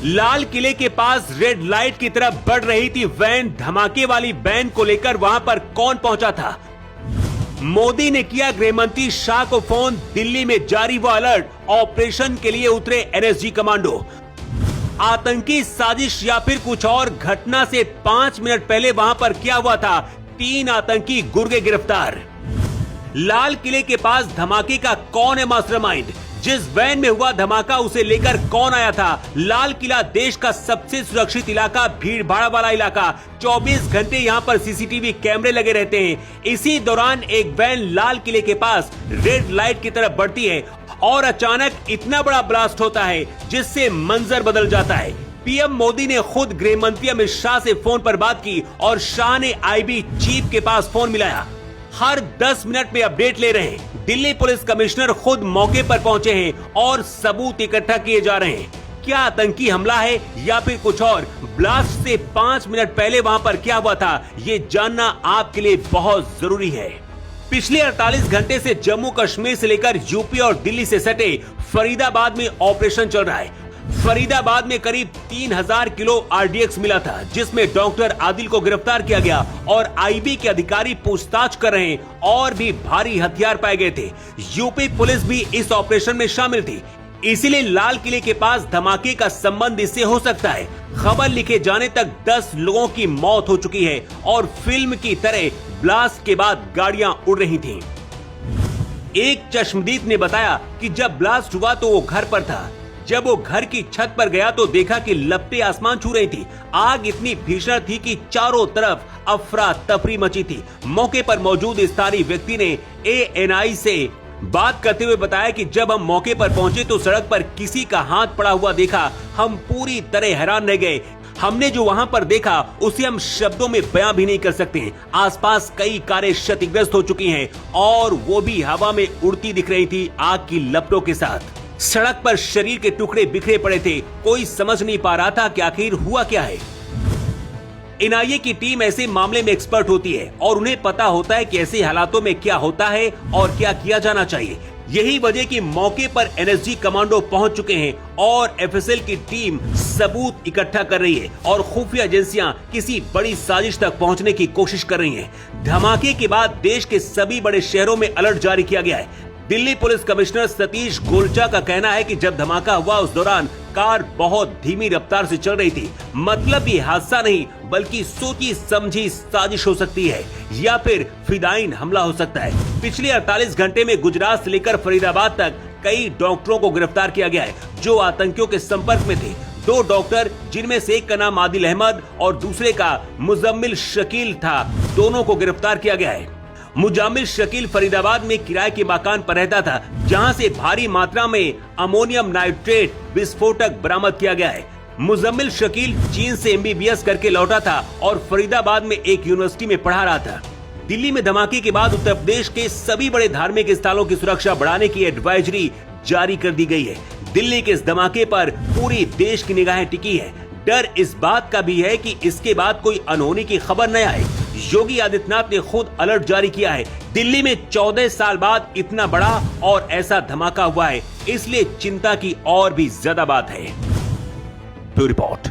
लाल किले के पास red light की तरफ बढ़ रही थी वैन। धमाके वाली वैन को लेकर वहां पर कौन पहुंचा था? मोदी ने किया गृह मंत्री शाह को फोन। दिल्ली में जारी हुआ अलर्ट। ऑपरेशन के लिए उतरे एनएसजी कमांडो। आतंकी साजिश या फिर कुछ और? घटना से 5 मिनट पहले वहां पर क्या हुआ था? 3 आतंकी गुर्गे गिरफ्तार। लाल किले के पास धमाके का कौन है मास्टरमाइंड? जिस वैन में हुआ धमाका उसे लेकर कौन आया था? लाल किला देश का सबसे सुरक्षित इलाका, भीड़ भाड़ वाला इलाका। 24 घंटे यहां पर सीसीटीवी कैमरे लगे रहते हैं। इसी दौरान एक वैन लाल किले के पास रेड लाइट की तरफ बढ़ती है और अचानक इतना बड़ा ब्लास्ट होता है जिससे मंजर बदल जाता है। पीएम मोदी ने खुद गृह मंत्री अमित शाह से फोन पर बात की और शाह ने आईबी चीफ के पास फोन मिलाया। हर 10 मिनट में अपडेट ले रहे हैं। दिल्ली पुलिस कमिश्नर खुद मौके पर पहुंचे हैं और सबूत इकट्ठा किए जा रहे हैं। क्या आतंकी हमला है या फिर कुछ और? ब्लास्ट से 5 मिनट पहले वहां पर क्या हुआ था, ये जानना आपके लिए बहुत जरूरी है। पिछले 48 घंटे से जम्मू कश्मीर से लेकर यूपी और दिल्ली से सटे फरीदाबाद में ऑपरेशन चल रहा है। फरीदाबाद में करीब 3000 किलो आरडीएक्स मिला था, जिसमें डॉक्टर आदिल को गिरफ्तार किया गया और आईबी के अधिकारी पूछताछ कर रहे हैं। और भी भारी हथियार पाए गए थे। यूपी पुलिस भी इस ऑपरेशन में शामिल थी। इसीलिए लाल किले के पास धमाके का संबंध इससे हो सकता है। खबर लिखे जाने तक 10 लोगों की मौत हो चुकी है और फिल्म की तरह ब्लास्ट के बाद गाड़ियां उड़ रही थीं। एक चश्मदीद ने बताया कि जब ब्लास्ट हुआ तो वो घर पर था। जब वो घर की छत पर गया तो देखा कि लपटें आसमान छू रही थी। आग इतनी भीषण थी कि चारों तरफ अफरा तफरी मची थी। मौके पर मौजूद स्थानीय व्यक्ति ने एएनआई से बात करते हुए बताया कि जब हम मौके पर पहुंचे तो सड़क पर किसी का हाथ पड़ा हुआ देखा। हम पूरी तरह हैरान रह गए। हमने जो वहां पर देखा उसे हम शब्दों में बयां भी नहीं कर सकते। आसपास कई कारें क्षतिग्रस्त हो चुकी हैं और वो भी हवा में उड़ती दिख रही थी आग की लपटों के साथ। सड़क पर शरीर के टुकड़े बिखरे पड़े थे। कोई समझ नहीं पा रहा था कि आखिर हुआ क्या है। एनआईए की टीम ऐसे मामले में एक्सपर्ट होती है और उन्हें पता होता है कि ऐसे हालातों में क्या होता है और क्या किया जाना चाहिए। यही वजह कि मौके पर एनएसजी कमांडो पहुंच चुके हैं और एफएसएल की टीम सबूत इकट्ठा कर रही है और खुफिया एजेंसियां किसी बड़ी साजिश तक पहुंचने की कोशिश कर रही हैं। धमाके के बाद देश के सभी बड़े शहरों में अलर्ट जारी किया गया है। दिल्ली पुलिस कमिश्नर सतीश गोलचा का कहना है कि जब धमाका हुआ उस दौरान कार बहुत धीमी रफ्तार से चल रही थी। मतलब ये हादसा नहीं बल्कि सोची समझी साजिश हो सकती है या फिर फिदायीन हमला हो सकता है। पिछले 48 घंटे में गुजरात से लेकर फरीदाबाद तक कई डॉक्टरों को गिरफ्तार किया गया है जो आतंकियों के संपर्क में थे। 2 डॉक्टर, जिनमें से एक का नाम आदिल अहमद और दूसरे का मुजम्मिल शकील था, दोनों को गिरफ्तार किया गया है। मुजामिल शकील फरीदाबाद में किराए के मकान पर रहता था, जहां से भारी मात्रा में अमोनियम नाइट्रेट विस्फोटक बरामद किया गया है। मुजम्मिल शकील चीन से एमबीबीएस करके लौटा था और फरीदाबाद में एक यूनिवर्सिटी में पढ़ा रहा था। दिल्ली में धमाके के बाद उत्तर प्रदेश के सभी बड़े धार्मिक स्थलों की सुरक्षा बढ़ाने की एडवाइजरी जारी कर दी गई है। दिल्ली के इस धमाके पर पूरी देश की निगाहें टिकी है। डर इस बात का भी है कि इसके बाद कोई अनहोनी की खबर न आए। योगी आदित्यनाथ ने खुद अलर्ट जारी किया है। दिल्ली में 14 साल बाद इतना बड़ा और ऐसा धमाका हुआ है, इसलिए चिंता की और भी ज्यादा बात है। Bureau report.